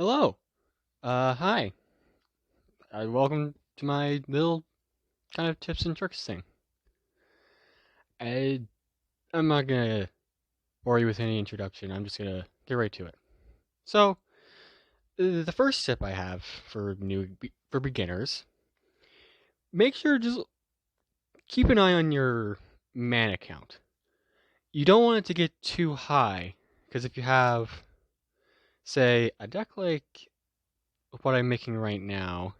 Hello. Hi. Welcome to my little kind of tips and tricks thing. I, I'm not gonna bore you with any introduction. I'm just gonna get right to it. So, the first tip I have for beginners, make sure just keep an eye on your mana count. You don't want it to get too high, because if you have, say, a deck like what I'm making right now,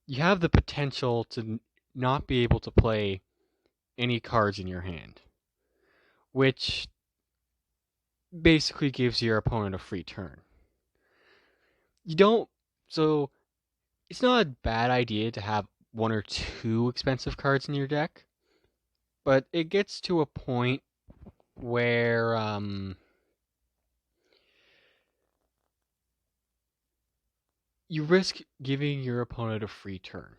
you have the potential to not be able to play any cards in your hand, which basically gives your opponent a free turn. You don't, so it's not a bad idea to have one or two expensive cards in your deck, but it gets to a point where you risk giving your opponent a free turn.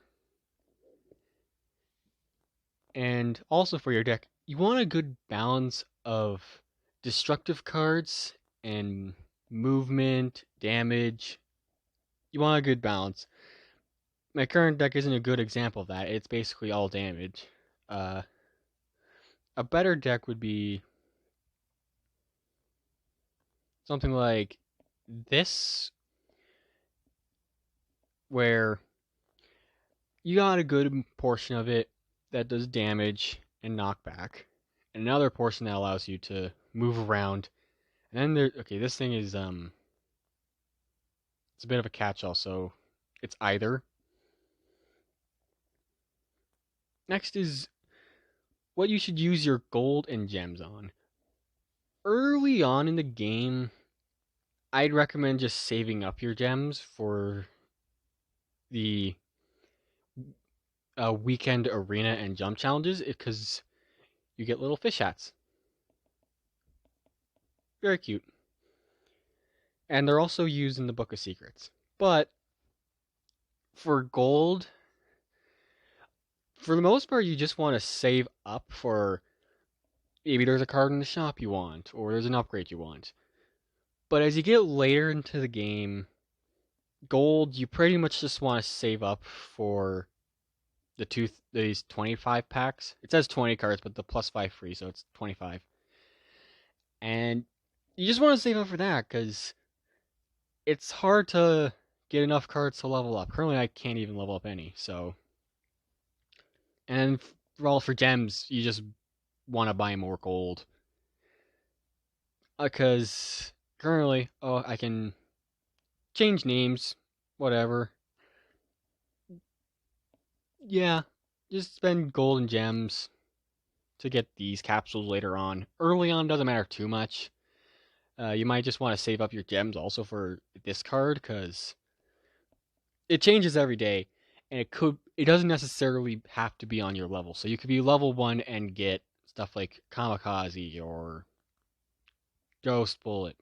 And also for your deck, you want a good balance of destructive cards and movement, damage. You want a good balance. My current deck isn't a good example of that. It's basically all damage. Uh, a better deck would be something like this, where you got a good portion of it that does damage and knockback, and another portion that allows you to move around. And then this thing is it's a bit of a catch-all, so it's either. Next is what you should use your gold and gems on. Early on in the game, I'd recommend just saving up your gems for the weekend arena and jump challenges because you get little fish hats. Very cute. And they're also used in the Book of Secrets. But for gold, for the most part, you just want to save up for maybe there's a card in the shop you want, or there's an upgrade you want. But as you get later into the game, gold, you pretty much just want to save up for these 25 packs. It says 20 cards, but the plus 5 free, so it's 25. And you just want to save up for that because it's hard to get enough cards to level up. Currently, I can't even level up any. So, and for gems, you just want to buy more gold because currently, I can change names, whatever. Yeah, just spend gold and gems to get these capsules later on. Early on doesn't matter too much. You might just want to save up your gems also for this card because it changes every day, and it doesn't necessarily have to be on your level. So you could be level 1 and get stuff like Kamikaze or Ghost Bullet,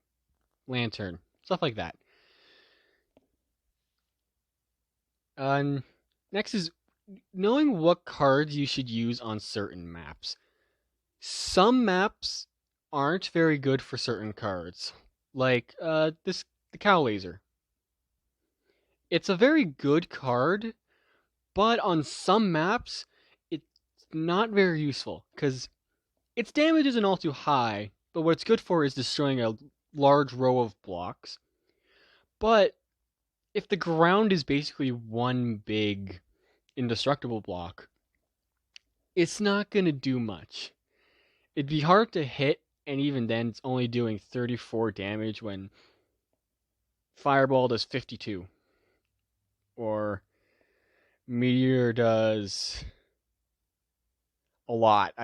Lantern, stuff like that. And next is knowing what cards you should use on certain maps. Some maps aren't very good for certain cards, like the Cow Laser. It's a very good card, but on some maps, it's not very useful because its damage isn't all too high, but what it's good for is destroying a large row of blocks. But if the ground is basically one big indestructible block, it's not going to do much. It'd be hard to hit, and even then, it's only doing 34 damage when Fireball does 52. Or Meteor does a lot.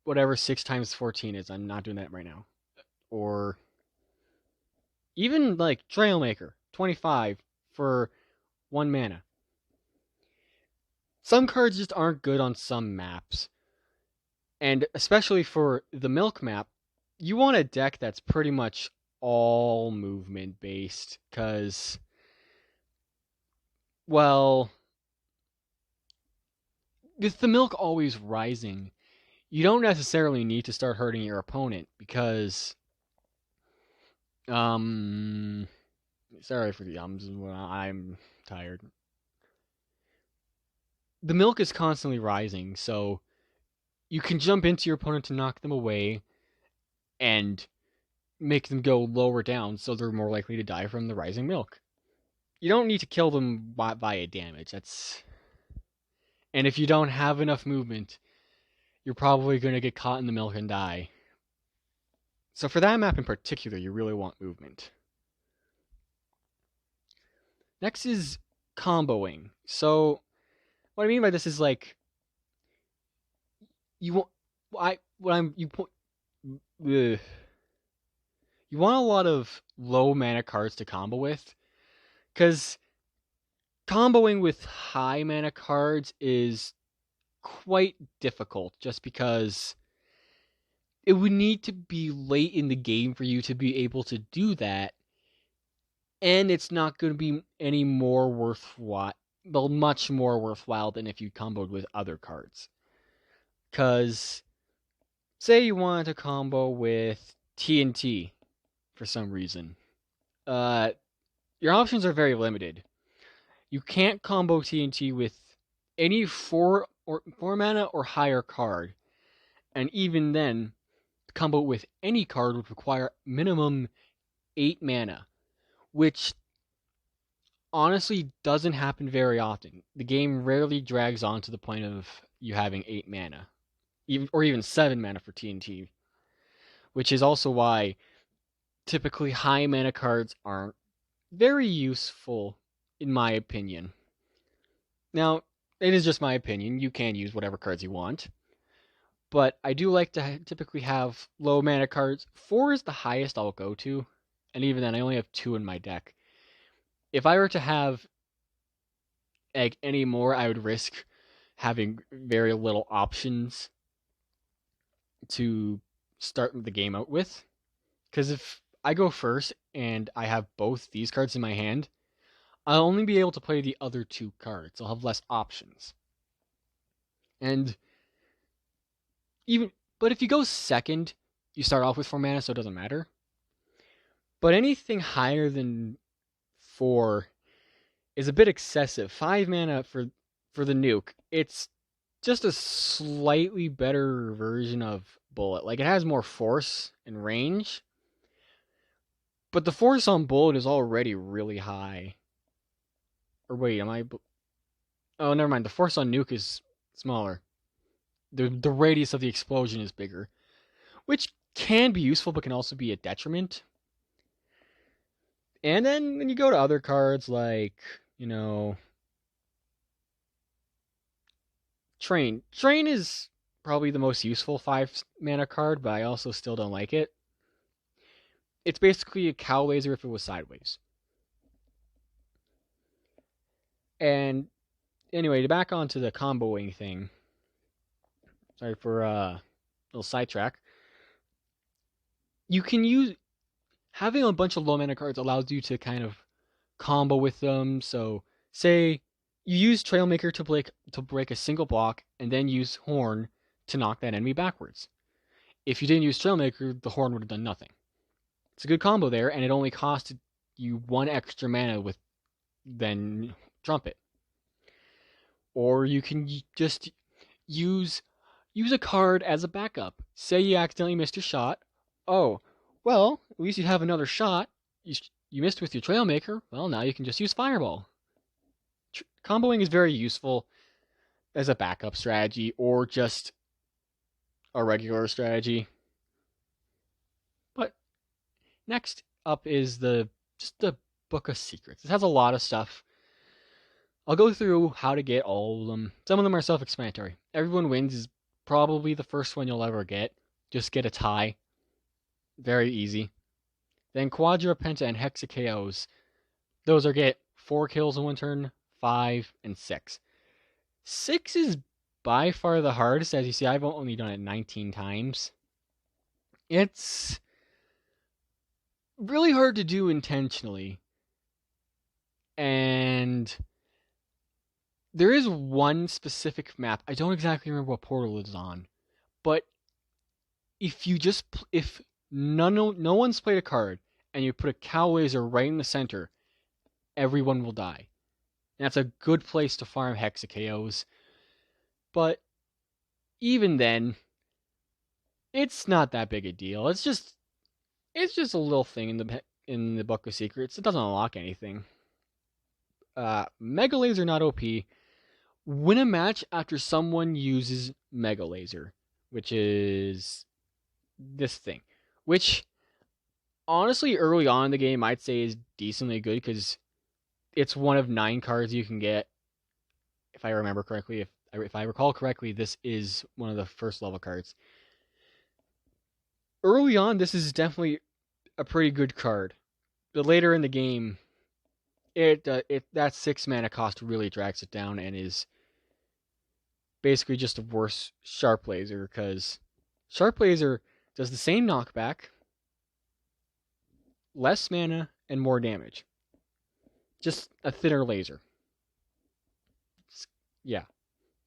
Whatever 6 times 14 is, I'm not doing that right now. Or even like Trailmaker, 25 for 1 mana. Some cards just aren't good on some maps. And especially for the Milk map, you want a deck that's pretty much all movement based. Because, well, with the Milk always rising, you don't necessarily need to start hurting your opponent because Um, Sorry for the ums. I'm tired. The milk is constantly rising, so you can jump into your opponent to knock them away and make them go lower down, so they're more likely to die from the rising milk. You don't need to kill them via damage. And if you don't have enough movement, you're probably going to get caught in the milk and die. So for that map in particular, you really want movement. Next is comboing. So what I mean by this is like you want I what I'm you point you want a lot of low mana cards to combo with, because comboing with high mana cards is quite difficult, just because it would need to be late in the game for you to be able to do that, and it's not going to be any more worthwhile, well, much more worthwhile than if you comboed with other cards. Because, say you wanted to combo with TNT for some reason, uh, your options are very limited. You can't combo TNT with any four mana or higher card, and even then, combo with any card would require minimum 8 mana, which honestly doesn't happen very often. The game rarely drags on to the point of you having 8 mana, or even 7 mana for TNT, which is also why typically high mana cards aren't very useful, in my opinion. Now, it is just my opinion. You can use whatever cards you want, but I do like to typically have low mana cards. 4 is the highest I'll go to, and even then, I only have 2 in my deck. If I were to have any more, I would risk having very little options to start the game out with. Because if I go first and I have both these cards in my hand, I'll only be able to play the other 2 cards. I'll have less options. And even, but if you go second, you start off with 4 mana, so it doesn't matter. But anything higher than 4 is a bit excessive. 5 mana for the nuke. It's just a slightly better version of Bullet. Like, it has more force and range, but the force on Bullet is already really high. Or wait, am I? Oh, never mind. The force on Nuke is smaller. The radius of the explosion is bigger, which can be useful, but can also be a detriment. And then when you go to other cards like, Train. Train is probably the most useful 5 mana card, but I also still don't like it. It's basically a cow laser if it was sideways. And anyway, back onto the comboing thing. Sorry for a little sidetrack. You can use having a bunch of low mana cards allows you to kind of combo with them. So say you use Trailmaker to break a single block, and then use Horn to knock that enemy backwards. If you didn't use Trailmaker, the Horn would have done nothing. It's a good combo there, and it only costed you 1 extra mana with then Trumpet. Or you can just use a card as a backup. Say you accidentally missed your shot. Oh, well, at least you have another shot. You missed with your Trailmaker. Well, now you can just use Fireball. Comboing is very useful as a backup strategy or just a regular strategy. But next up is the Book of Secrets. It has a lot of stuff. I'll go through how to get all of them. Some of them are self-explanatory. Everyone Wins is probably the first one you'll ever get. Just get a tie. Very easy. Then Quadra, Penta, and Hexa KOs. Those are get 4 kills in one turn, 5, and 6. 6 is by far the hardest. As you see, I've only done it 19 times. It's really hard to do intentionally. And there is one specific map. I don't exactly remember what portal it's on. But if no one's played a card and you put a cow laser right in the center, everyone will die. And that's a good place to farm Hexachaos. But even then, it's not that big a deal. It's just a little thing in the Book of Secrets. It doesn't unlock anything. Mega Laser not OP. Win a match after someone uses Mega Laser, which is this thing. Which, honestly, early on in the game, I'd say is decently good because it's one of 9 cards you can get. If I remember correctly, if I recall correctly, this is one of the first level cards. Early on, this is definitely a pretty good card. But later in the game, that 6 mana cost really drags it down and is basically just a worse Sharp Laser because Sharp Laser does the same knockback, less mana, and more damage. Just a thinner laser. Yeah.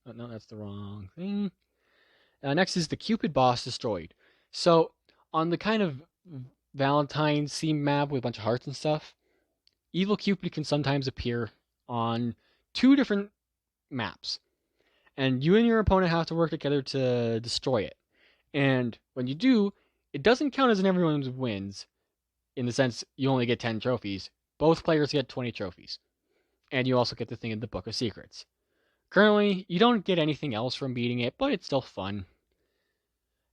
Oh, no, that's the wrong thing. Next is the Cupid boss destroyed. So on the kind of Valentine's theme map with a bunch of hearts and stuff, Evil Cupid can sometimes appear on 2 different maps. And you and your opponent have to work together to destroy it. And when you do, it doesn't count as an everyone's wins, in the sense you only get 10 trophies. Both players get 20 trophies. And you also get the thing in the Book of Secrets. Currently, you don't get anything else from beating it, but it's still fun.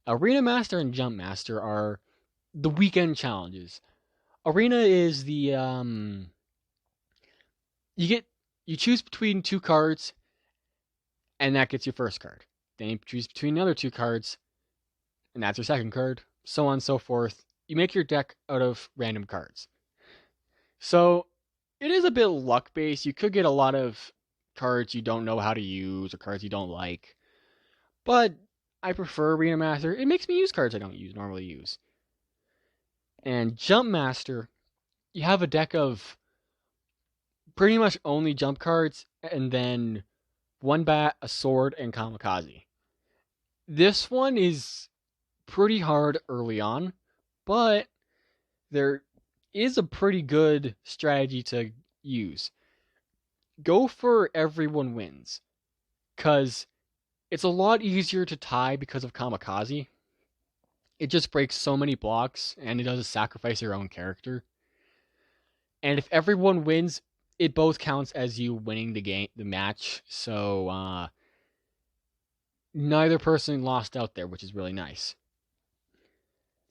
Arena Master and Jump Master are the weekend challenges. Arena is the you choose between 2 cards, and that gets your first card. Then you choose between the other 2 cards, and that's your second card. So on and so forth. You make your deck out of random cards. So it is a bit luck based. You could get a lot of cards you don't know how to use or cards you don't like. But I prefer Arena Master. It makes me use cards I don't normally use. And Jump Master, you have a deck of pretty much only jump cards and then 1 bat, a sword, and Kamikaze. This one is pretty hard early on, but there is a pretty good strategy to use. Go for everyone wins, because it's a lot easier to tie because of Kamikaze. It just breaks so many blocks, and it doesn't sacrifice your own character. And if everyone wins, it both counts as you winning the match. So neither person lost out there, which is really nice.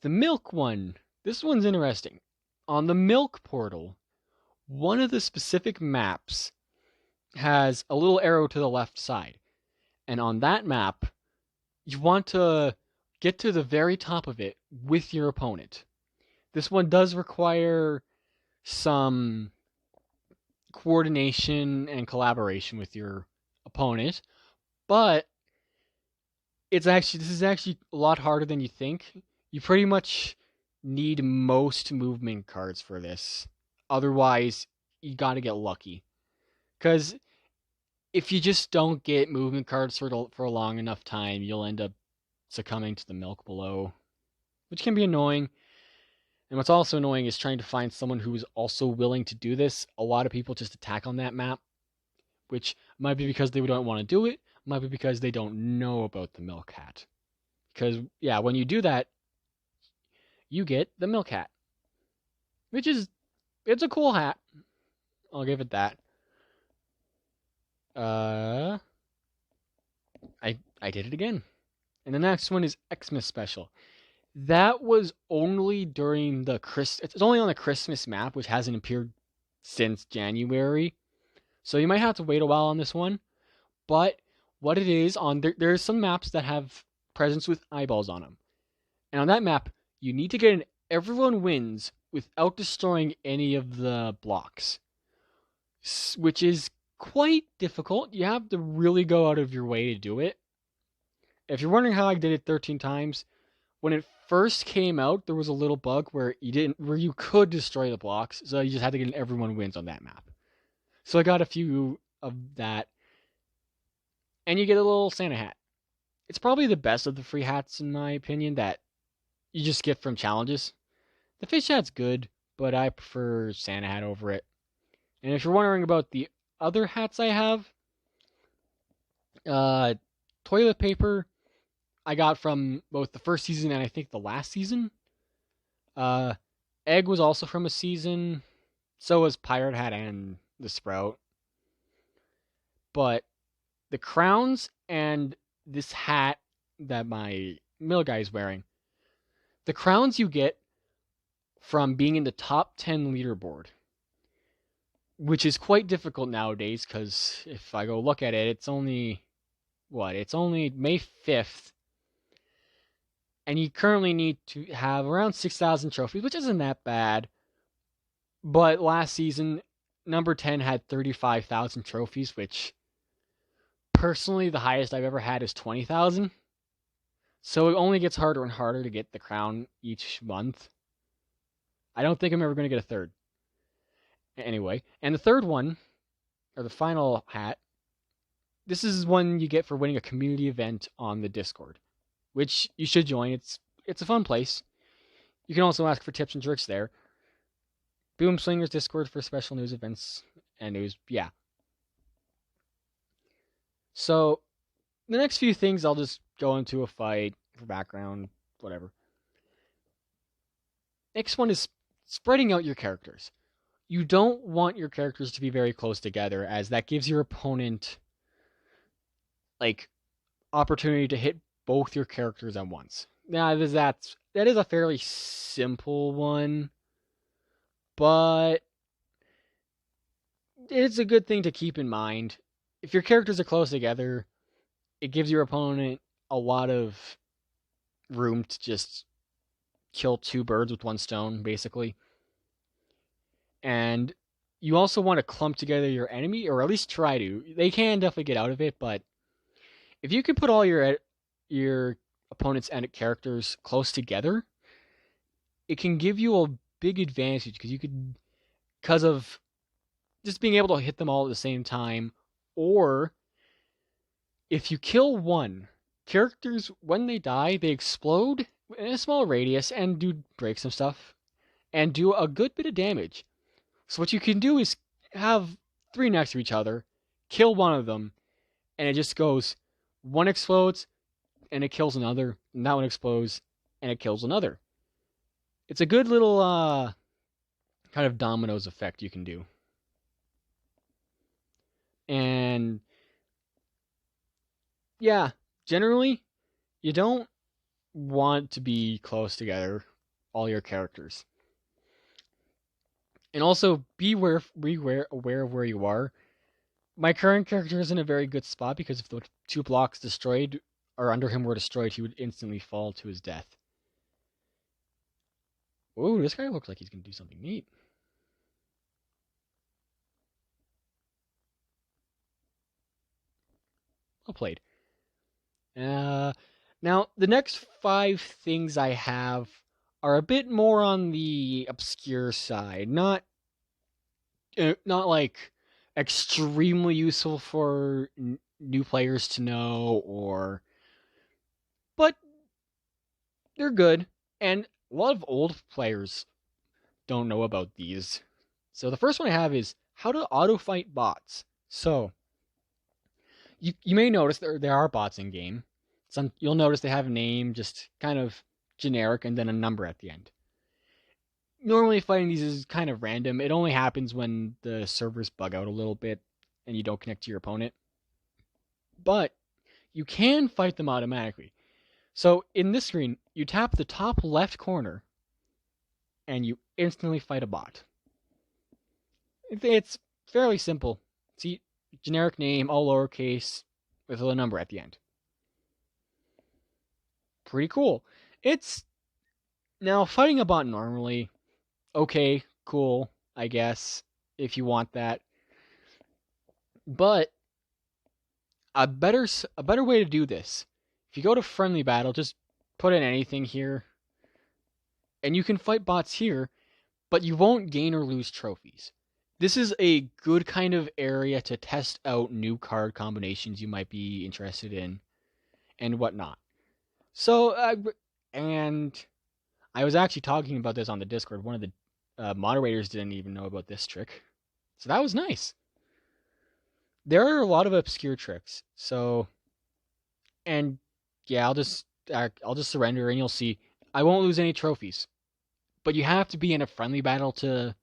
The Milk one. This one's interesting. On the Milk portal, one of the specific maps has a little arrow to the left side. And on that map, you want to get to the very top of it with your opponent. This one does require some coordination and collaboration with your opponent, but this is actually a lot harder than you think. You pretty much need most movement cards for this. Otherwise, you got to get lucky. Because if you just don't get movement cards for a long enough time, you'll end up succumbing to the milk below, which can be annoying. And what's also annoying is trying to find someone who is also willing to do this. A lot of people just attack on that map, which might be because they don't want to do it, might be because they don't know about the milk hat. Because, yeah, when you do that, you get the milk hat, which is, it's a cool hat. I'll give it that. I did it again. And the next one is Xmas Special. That was only during it's only on the Christmas map, which hasn't appeared since January. So you might have to wait a while on this one. But what it is, there's some maps that have presents with eyeballs on them. And on that map, you need to get an everyone wins without destroying any of the blocks, which is quite difficult. You have to really go out of your way to do it. If you're wondering how I did it 13 times, when it first came out, there was a little bug where you could destroy the blocks, so you just had to get an everyone wins on that map. So I got a few of that, and you get a little Santa hat. It's probably the best of the free hats, in my opinion, that you just get from challenges. The fish hat's good, but I prefer Santa hat over it. And if you're wondering about the other hats I have, uh, toilet paper I got from both the first season and I think the last season. Uh, egg was also from a season. So was pirate hat and the sprout. But the crowns and this hat that my mill guy is wearing, the crowns you get from being in the top 10 leaderboard, which is quite difficult nowadays because if I go look at it, it's only what? It's only May 5th, and you currently need to have around 6,000 trophies, which isn't that bad. But last season, number 10 had 35,000 trophies, which personally the highest I've ever had is 20,000. So it only gets harder and harder to get the crown each month. I don't think I'm ever going to get a third. Anyway, and the third one, or the final hat, this is one you get for winning a community event on the Discord, which you should join. It's a fun place. You can also ask for tips and tricks there. Boomslingers Discord for special news events and news. Yeah. So the next few things I'll just go into a fight for background, whatever. Next one is spreading out your characters. You don't want your characters to be very close together, as that gives your opponent like opportunity to hit both your characters at once. Now that is a fairly simple one, but it's a good thing to keep in mind. If your characters are close together, it gives your opponent a lot of room to just kill two birds with one stone, basically. And you also want to clump together your enemy, or at least try to. They can definitely get out of it, but if you can put all your opponent's characters close together, it can give you a big advantage because of just being able to hit them all at the same time. Or if you kill one, characters when they die, they explode in a small radius and do break some stuff and do a good bit of damage. So what you can do is have three next to each other, kill one of them, and it just goes, one explodes and it kills another, and that one explodes and it kills another. It's a good little kind of dominoes effect you can do. And yeah, generally you don't want to be close together, all your characters. And also be aware of where you are. My current character is in a very good spot because if the two blocks destroyed or under him were destroyed, he would instantly fall to his death. Ooh, this guy looks like he's going to do something neat. Well played. Now, the next five things I have are a bit more on the obscure side. Not like extremely useful for new players to know, but they're good. And a lot of old players don't know about these. So the first one I have is how to auto fight bots. So you may notice there are bots in game. You'll notice they have a name, just kind of generic, and then a number at the end. Normally fighting these is kind of random. It only happens when the servers bug out a little bit and you don't connect to your opponent. But you can fight them automatically. So in this screen, you tap the top left corner and you instantly fight a bot. It's fairly simple. See, generic name, all lowercase, with a number at the end. Pretty cool. It's now fighting a bot normally. Okay, cool, I guess, if you want that. But a better way to do this, if you go to friendly battle, just put in anything here, and you can fight bots here, but you won't gain or lose trophies. This is a good kind of area to test out new card combinations you might be interested in, and whatnot. So, and I was actually talking about this on the Discord. One of the moderators didn't even know about this trick, so that was nice. There are a lot of obscure tricks, so and yeah, I'll just surrender, and you'll see I won't lose any trophies. But you have to be in a friendly battle to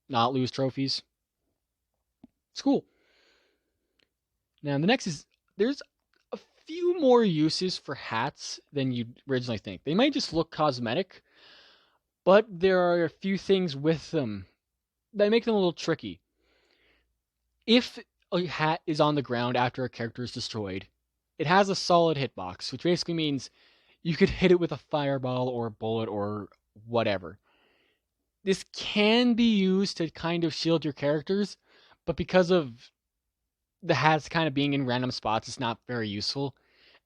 not lose trophies. It's cool. Now the next is there's a few more uses for hats than you'd originally think. They might just look cosmetic, but there are a few things with them that make them a little tricky. If a hat is on the ground after a character is destroyed, it has a solid hitbox, which basically means you could hit it with a fireball or a bullet or whatever. This can be used to kind of shield your characters, but because of the hats kind of being in random spots, it's not very useful.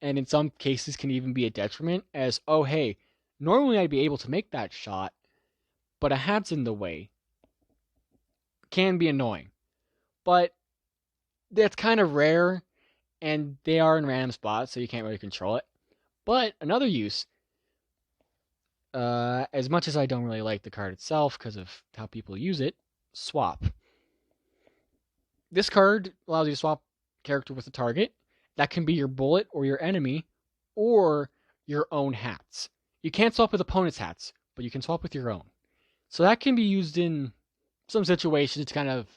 And in some cases can even be a detriment as, oh hey, normally I'd be able to make that shot, but a hat's in the way. Can be annoying. But that's kind of rare, and they are in random spots, so you can't really control it. But another use, as much as I don't really like the card itself because of how people use it, swap. This card allows you to swap character with a target. That can be your bullet or your enemy, or your own hats. You can't swap with opponents' hats, but you can swap with your own. So that can be used in some situations to kind of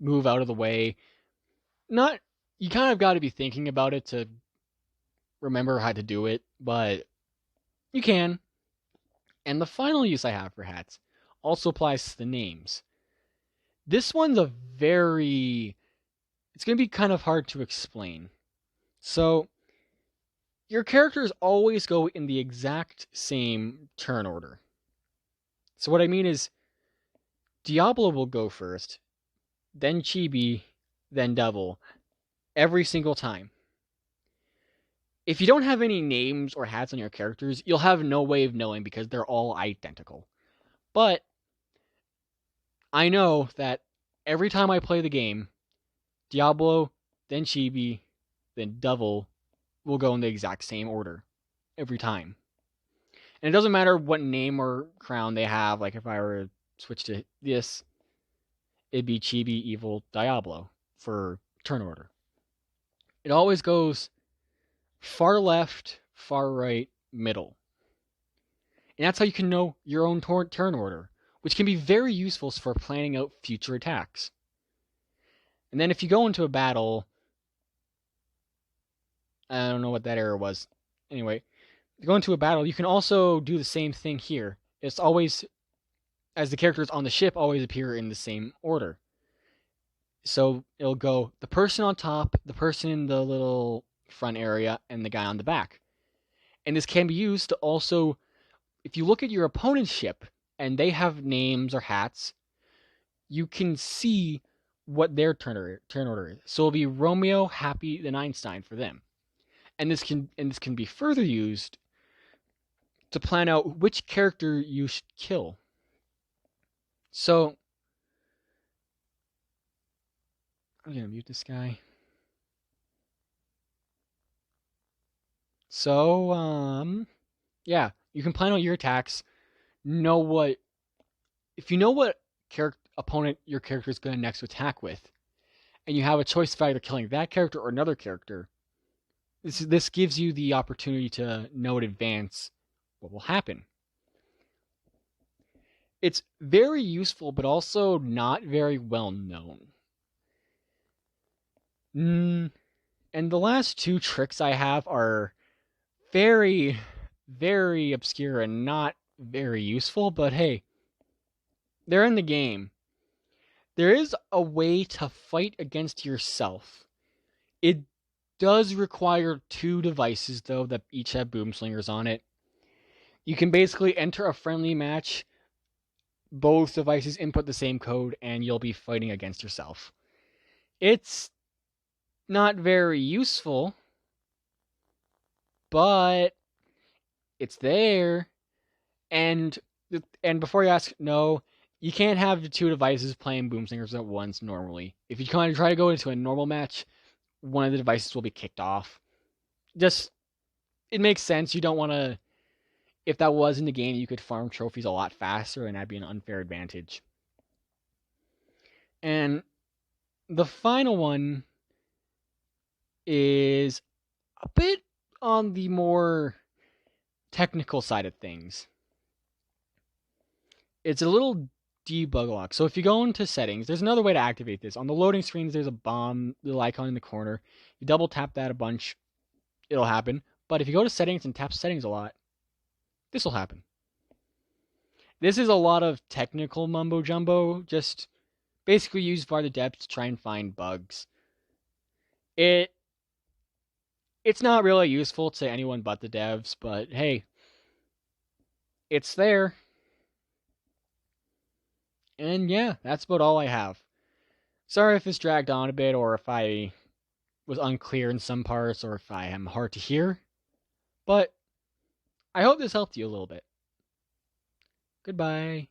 move out of the way. Not you kind of got to be thinking about it to remember how to do it, but you can. And the final use I have for hats also applies to the names. This one's a very it's going to be kind of hard to explain. So, your characters always go in the exact same turn order. So what I mean is, Diablo will go first, then Chibi, then Devil, every single time. If you don't have any names or hats on your characters, you'll have no way of knowing because they're all identical. But I know that every time I play the game, Diablo, then Chibi, then Devil will go in the exact same order every time. And it doesn't matter what name or crown they have. Like if I were to switch to this, it'd be Chibi, Evil, Diablo for turn order. It always goes far left, far right, middle. And that's how you can know your own turn order, which can be very useful for planning out future attacks. And then if you go into a battle, I don't know what that error was. Anyway, if you go into a battle, you can also do the same thing here. It's always, as the characters on the ship always appear in the same order. So it'll go the person on top, the person in the little front area, and the guy on the back. And this can be used to also, if you look at your opponent's ship and they have names or hats, you can see what their turn order is. So it'll be Romeo, Happy, then Einstein for them. And this can be further used to plan out which character you should kill. So I'm gonna mute this guy. So yeah, you can plan out your attacks. If you know what opponent your character is going to next attack with, and you have a choice of either killing that character or another character, this gives you the opportunity to know in advance what will happen. It's very useful, but also not very well known. And the last two tricks I have are very, very obscure and not very useful, but hey, they're in the game. There is a way to fight against yourself. It does require two devices, though, that each have Boomslingers on it. You can basically enter a friendly match, both devices input the same code, and you'll be fighting against yourself. It's not very useful, but it's there. And before you ask, no, you can't have the two devices playing Boomslingers at once normally. If you kind of try to go into a normal match, one of the devices will be kicked off. Just, it makes sense. You don't want to if that was in the game, you could farm trophies a lot faster, and that'd be an unfair advantage. And the final one is a bit on the more technical side of things. It's a little debug lock. So if you go into settings, there's another way to activate this. On the loading screens, there's a bomb little icon in the corner. You double tap that a bunch, it'll happen. But if you go to settings and tap settings a lot, this will happen. This is a lot of technical mumbo jumbo, just basically used by the devs to try and find bugs. It's not really useful to anyone but the devs, but hey, it's there. And yeah, that's about all I have. Sorry if this dragged on a bit, or if I was unclear in some parts, or if I am hard to hear, but I hope this helped you a little bit. Goodbye.